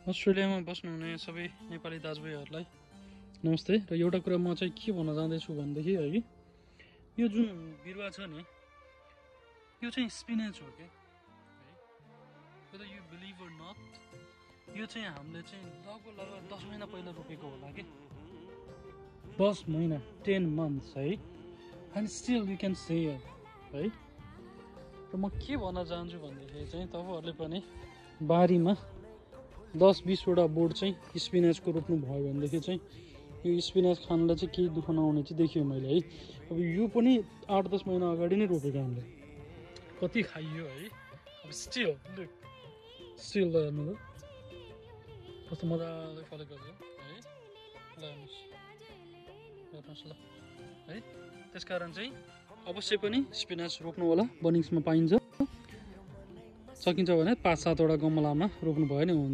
अस्ट्रेलियामा बस्नुहुने सबै नेपाली दाजुभाइहरूलाई नमस्ते। र एउटा कुरा म चाहिँ के भन्न जाँदैछु भनेदेखि है, यो जुन बिरुवा छ नि, यो चाहिँ स्पिनेच हो क्या है। whether you believe or not, यो चाहिँ हामीले चाहिँ लगभग 10 महिना पहिला रोपेको होला कि 10 महिना 10 months है, and still we can see it है। र म के भन्न चाहन्छु भन्दाखेरि चाहिँ तपाईँहरूले पनि बारीमा 10-20 वटा बोट चाहिँ स्पिनेचको रोप्नु भयो भनेदेखि चाहिँ यो स्पिनेच खानलाई चाहिँ केही दुःख नहुने चाहिँ देखियो मैले है। अब यो पनि 8-10 महिना अगाडि नै रोपेको हामीले, कति खाइयो है। अब स्टिल हेर्नु त कस्तो मजाले फलेको छ है। ल हेर्नुहोस् ल है। त्यसकारण चाहिँ अवश्य पनि स्पिनेच रोप्नु होला, बनिङ्समा पाइन्छ। सकिन्छ भने 5-7 वटा गमलामा रोप्नु भयो नि हुन्छ।